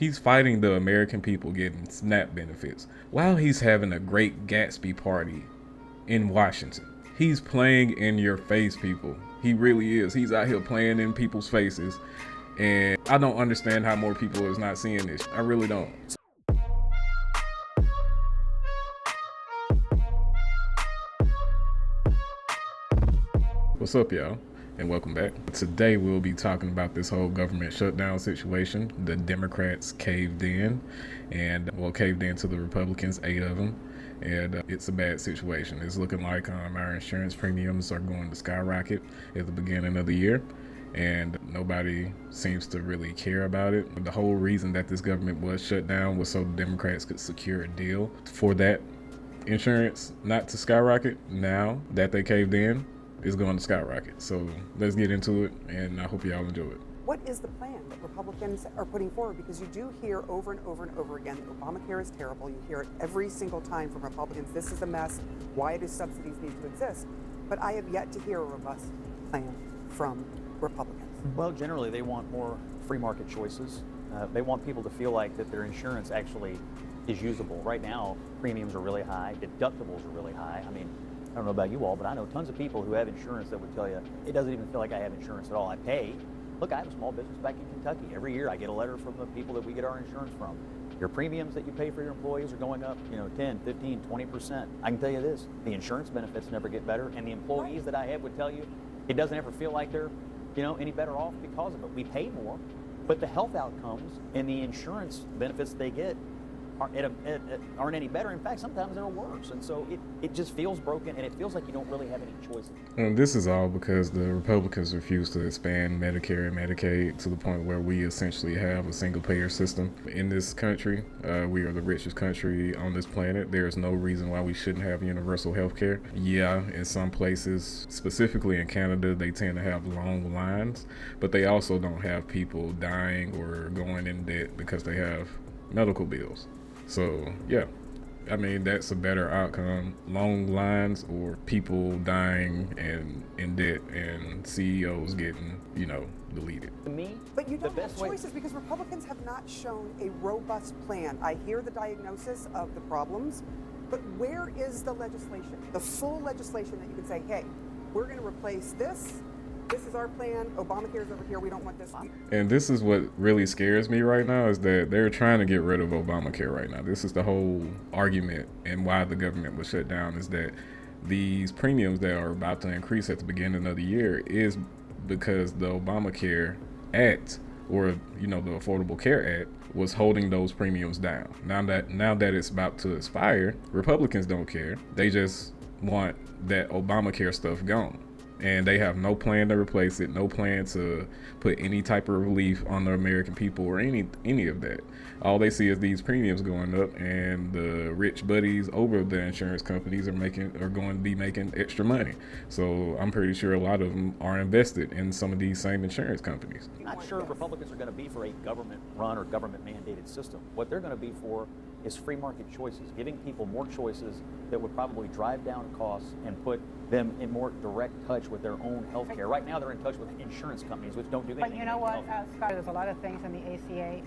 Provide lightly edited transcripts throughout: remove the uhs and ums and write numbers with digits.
He's fighting the American people getting SNAP benefits while he's having a great Gatsby party in Washington. He's playing in your face, people. He really is. He's out here playing in people's faces. And I don't understand how more people is not seeing this. I really don't. What's up, y'all? And welcome back. Today we'll be talking about this whole government shutdown situation. The Democrats caved in, caved in to the Republicans, 8 of them. And it's a bad situation. It's looking like our insurance premiums are going to skyrocket at the beginning of the year, and nobody seems to really care about it. The whole reason that this government was shut down was so the Democrats could secure a deal for that insurance not to skyrocket. Now that they caved in, it's going to skyrocket. So let's get into it, and I hope y'all enjoy it. What is the plan that Republicans are putting forward? Because you do hear over and over and over again that Obamacare is terrible. You hear it every single time from Republicans. This is a mess. Why do subsidies need to exist? But I have yet to hear a robust plan from Republicans. Well, generally they want more free market choices. They want people to feel like that their insurance actually is usable. Right now, premiums are really high, deductibles are really high. I mean, I don't know about you all, but I know tons of people who have insurance that would tell you, it doesn't even feel like I have insurance at all. I pay. Look, I have a small business back in Kentucky. Every year I get a letter from the people that we get our insurance from. Your premiums that you pay for your employees are going up, 10, 15, 20%. I can tell you this, the insurance benefits never get better, and the employees that I have would tell you it doesn't ever feel like they're, any better off because of it. We pay more, but the health outcomes and the insurance benefits they get aren't any better. In fact, sometimes they're worse. And so it just feels broken, and it feels like you don't really have any choices. And this is all because the Republicans refuse to expand Medicare and Medicaid to the point where we essentially have a single payer system in this country. We are the richest country on this planet. There is no reason why we shouldn't have universal health care. Yeah, in some places, specifically in Canada, they tend to have long lines, but they also don't have people dying or going in debt because they have medical bills. So, yeah, I mean, that's a better outcome. Long lines or people dying and in debt and CEOs getting, deleted. To me, but you don't have choices because Republicans have not shown a robust plan. I hear the diagnosis of the problems, but where is the legislation? The full legislation that you can say, hey, we're going to replace this. This is our plan. Obamacare is over here. We don't want this. And this is what really scares me right now is that they're trying to get rid of Obamacare right now. This is the whole argument and why the government was shut down is that these premiums that are about to increase at the beginning of the year is because the Obamacare Act or, the Affordable Care Act was holding those premiums down. Now that it's about to expire, Republicans don't care. They just want that Obamacare stuff gone. And they have no plan to replace it, no plan to put any type of relief on the American people or any of that. All they see is these premiums going up, and the rich buddies over the insurance companies are going to be making extra money. So I'm pretty sure a lot of them are invested in some of these same insurance companies. I'm not sure Republicans are going to be for a government-run or government-mandated system. What they're going to be for is free market choices, giving people more choices that would probably drive down costs and put them in more direct touch with their own health care. Right now they're in touch with insurance companies, which don't do anything. But you know what, Scott, there's a lot of things in the ACA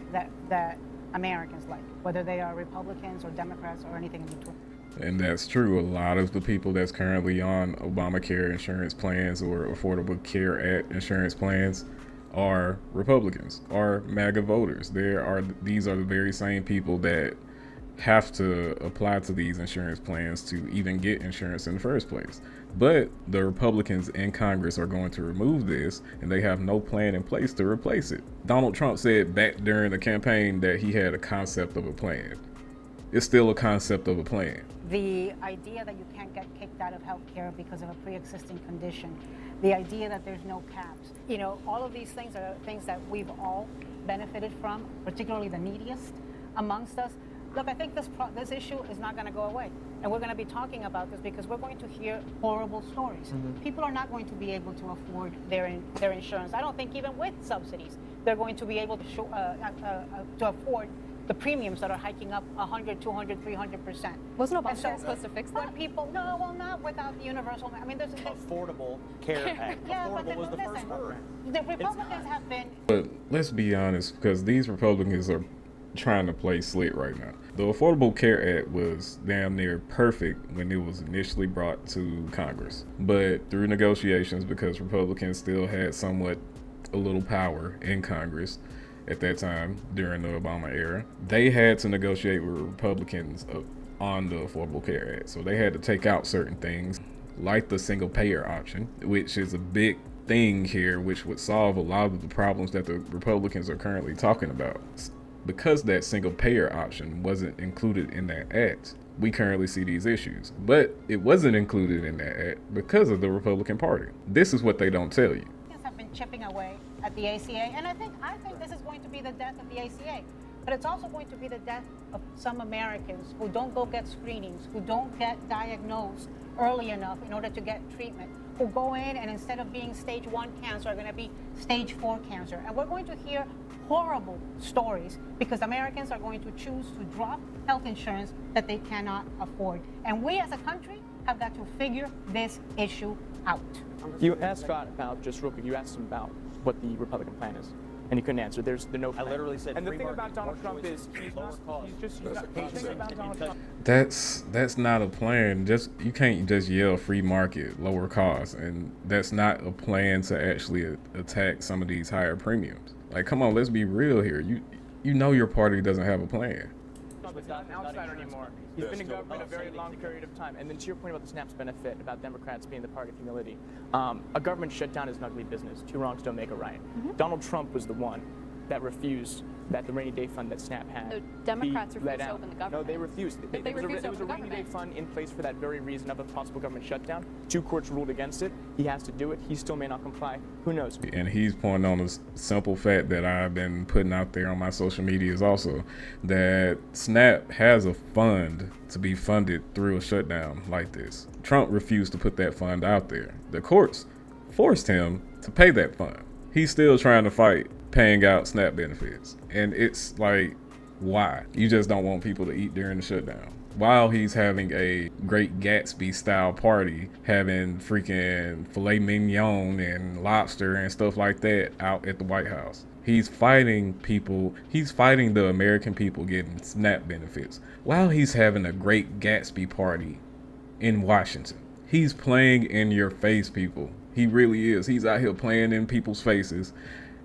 that Americans like, whether they are Republicans or Democrats or anything in between. And that's true. A lot of the people that's currently on Obamacare insurance plans or Affordable Care Act insurance plans are Republicans, are MAGA voters. These are the very same people that have to apply to these insurance plans to even get insurance in the first place. But the Republicans in Congress are going to remove this, and they have no plan in place to replace it. Donald Trump said back during the campaign that he had a concept of a plan. It's still a concept of a plan. The idea that you can't get kicked out of healthcare because of a pre-existing condition, the idea that there's no caps, all of these things are things that we've all benefited from, particularly the neediest amongst us. Look, I think this issue is not going to go away. And we're going to be talking about this because we're going to hear horrible stories. Mm-hmm. People are not going to be able to afford their insurance. I don't think even with subsidies, they're going to be able to afford the premiums that are hiking up 100, 200, 300%. Wasn't Obamacare supposed to fix that? When people, not without the universal, there's Affordable Care Act. Yeah, Affordable was the first word. The Republicans have been. But let's be honest, because these Republicans are trying to play slick right now. The Affordable Care Act was damn near perfect when it was initially brought to Congress. But through negotiations, because Republicans still had somewhat a little power in Congress at that time during the Obama era, they had to negotiate with Republicans on the Affordable Care Act. So they had to take out certain things like the single payer option, which is a big thing here, which would solve a lot of the problems that the Republicans are currently talking about. Because that single payer option wasn't included in that act, we currently see these issues. But it wasn't included in that act because of the Republican Party. This is what they don't tell you. Have been chipping away at the ACA, and I think this is going to be the death of the ACA. But it's also going to be the death of some Americans who don't go get screenings, who don't get diagnosed early enough in order to get treatment, who go in and instead of being stage 1 cancer are going to be stage 4 cancer. And we're going to hear horrible stories because Americans are going to choose to drop health insurance that they cannot afford. And we as a country have got to figure this issue out. You asked Scott about, just real quick, you asked him about what the Republican plan is, and he couldn't answer. There's no plan. I literally said and the free thing market, about Donald more Trump is choices, he's lower not, cost. the thing about Donald Trump. That's not a plan. You can't just yell free market, lower costs, and that's not a plan to actually attack some of these higher premiums. Like, come on, let's be real here. You know your party doesn't have a plan. Trump is not an outsider anymore. He's been in government a very long period of time. And then to your point about the SNAP's benefit, about Democrats being the party of humility, a government shutdown is an ugly business. 2 wrongs don't make a right. Donald Trump was the one that refused that the rainy day fund that SNAP had. No, Democrats be refused let to out. open the government. No, they refused. They refused to There was a open the rainy day government. fund in place for that very reason of a possible government shutdown. 2 courts ruled against it. He has to do it. He still may not comply. Who knows? And he's pointing on a simple fact that I've been putting out there on my social medias also, that SNAP has a fund to be funded through a shutdown like this. Trump refused to put that fund out there. The courts forced him to pay that fund. He's still trying to fight paying out SNAP benefits. And it's like, why? You just don't want people to eat during the shutdown. While he's having a Great Gatsby style party, having freaking filet mignon and lobster and stuff like that out at the White House. He's fighting the American people getting SNAP benefits while he's having a Great Gatsby party in Washington. He's playing in your face, people. He really is. He's out here playing in people's faces.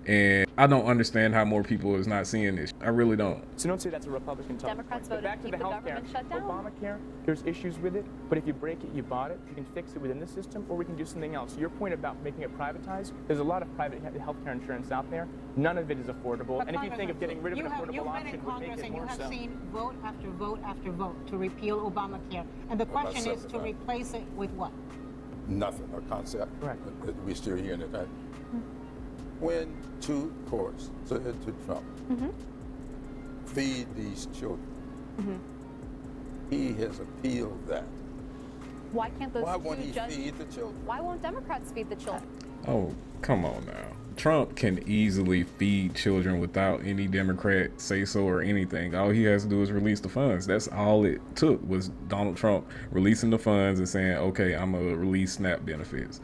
And I don't understand how more people is not seeing this. I really don't. So don't say that's a Republican talking Democrats point. But voted back to to keep the the healthcare. government shut down. Obamacare, there's issues with it, but if you break it, you bought it. You can fix it within the system, or we can do something else. Your point about making it privatized, there's a lot of private healthcare insurance out there. None of it is affordable. But and if you think of getting rid of an affordable option, would make it more you so. have seen vote after vote after vote to repeal Obamacare. And the question is to replace it with what? Nothing, a concept. Correct. We're still hearing it. When 2 courts said to Trump, feed these children, he has appealed that. Why can't those Why two won't he judges? feed the children? Why won't Democrats feed the children? Oh, come on now. Trump can easily feed children without any Democrat say so or anything. All he has to do is release the funds. That's all it took, was Donald Trump releasing the funds and saying, okay, I'm going to release SNAP benefits.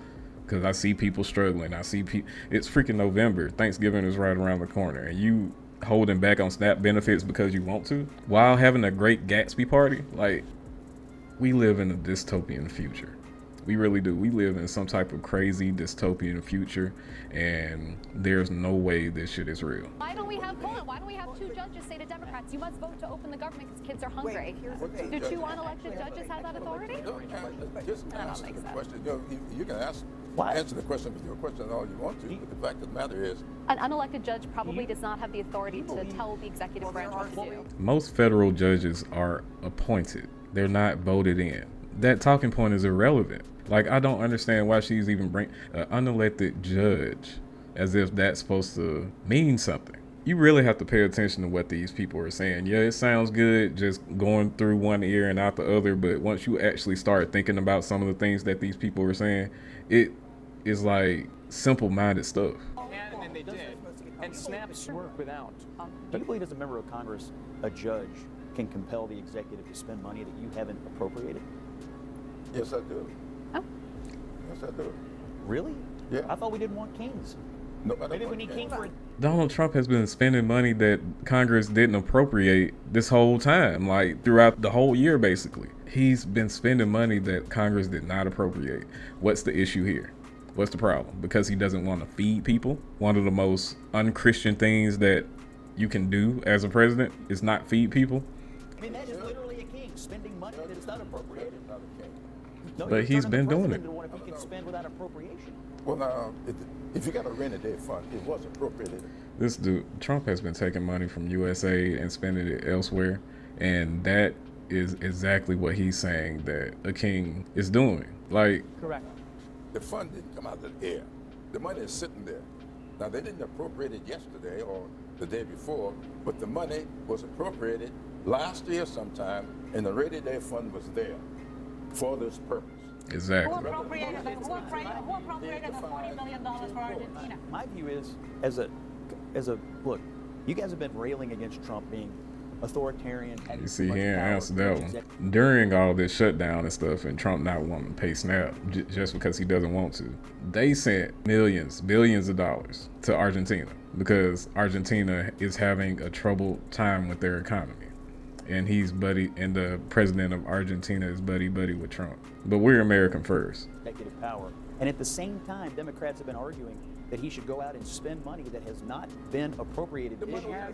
Because I see people struggling. It's freaking November. Thanksgiving is right around the corner. And you holding back on SNAP benefits because you want to? While having a Great Gatsby party? Like, we live in a dystopian future. We really do. We live in some type of crazy dystopian future, and there's no way this shit is real. Why don't we have 2 judges say to Democrats, you must vote to open the government because kids are hungry? Wait, here's the thing. Do 2 unelected judges have that authority? No, just answer the question. You can answer the question with your question all you want to, but the fact of the matter is, An unelected judge probably does not have the authority to tell the executive branch what to do. Most federal judges are appointed. They're not voted in. That talking point is irrelevant. Like, I don't understand why she's even bring an unelected judge as if that's supposed to mean something. You really have to pay attention to what these people are saying. Yeah, it sounds good just going through one ear and out the other, but once you actually start thinking about some of the things that these people are saying, it is like simple-minded stuff. And then they did. And SNAPs work without. Do you believe as a member of Congress, a judge can compel the executive to spend money that you haven't appropriated? yes, I do. Oh. Yes, I do. Really? Yeah. I thought we didn't want kings. No matter Maybe what we need you King get. for Donald Trump has been spending money that Congress didn't appropriate this whole time, like throughout the whole year, basically. He's been spending money that Congress did not appropriate. What's the issue here? What's the problem? Because he doesn't want to feed people. One of the most unchristian things that you can do as a president is not feed people. I mean, that is literally a king spending money that is not appropriated. Not a king. No, But you're he's turning been the doing president it. into one if he can spend without appropriation. Well, now, if you got a rainy day fund, it was appropriated. This dude, Trump has been taking money from USA and spending it elsewhere. And that is exactly what he's saying that a king is doing. Like, Correct. The fund didn't come out of the air. The money is sitting there. Now, they didn't appropriate it yesterday or the day before, but the money was appropriated last year sometime, and the rainy day fund was there for this purpose. exactly. Who appropriated the $40 million for Argentina? My view is, as a look, you guys have been railing against Trump being authoritarian. You see, he ain't answered that one. During all this shutdown and stuff, and Trump not wanting to pay SNAP just because he doesn't want to, they sent millions, billions of dollars to Argentina because Argentina is having a troubled time with their economy. And the president of Argentina is buddy with Trump. But we're American first. Executive power. And at the same time, Democrats have been arguing that he should go out and spend money that has not been appropriated this year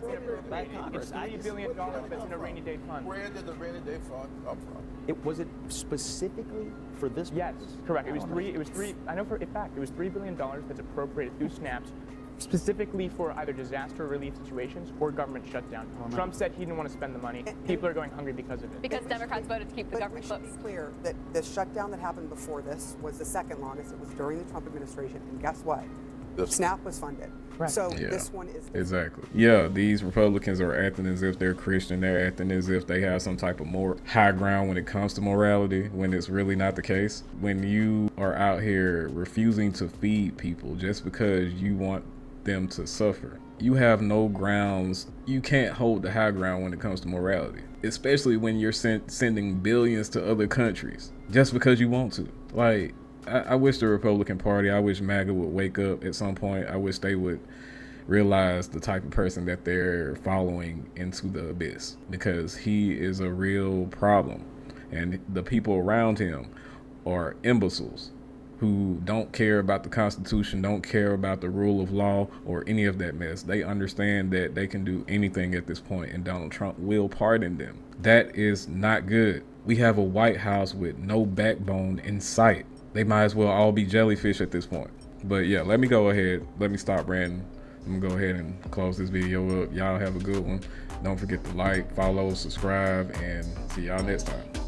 by Congress. It's $3 billion that's in a rainy day fund. Where did the rainy day fund come from? Was it specifically for this Yes, purpose? correct. It was three. I know for a fact it was $3 billion that's appropriated through snaps, specifically for either disaster relief situations or government shutdown. Trump said he didn't want to spend the money. People are going hungry because of it. Because Democrats voted to keep the But we government should closed. be clear that the shutdown that happened before this was the second longest. It was during the Trump administration. And guess what? SNAP was funded. So Yeah. this one is Exactly. Yeah, these Republicans are acting as if they're Christian. They're acting as if they have some type of more high ground when it comes to morality, when it's really not the case. When you are out here refusing to feed people just because you want them to suffer, you have no grounds. You can't hold the high ground when it comes to morality, especially when you're sending billions to other countries just because you want to. Like, I wish the Republican Party, I wish MAGA would wake up at some point. I wish they would realize the type of person that they're following into the abyss, because he is a real problem. And the people around him are imbeciles who don't care about the Constitution, don't care about the rule of law or any of that mess. They understand that they can do anything at this point, and Donald Trump will pardon them. That is not good. We have a White House with no backbone in sight. They might as well all be jellyfish at this point. But yeah, let me stop ranting. I'm gonna go ahead and close this video up. Y'all have a good one. Don't forget to like, follow, subscribe, and see y'all next time.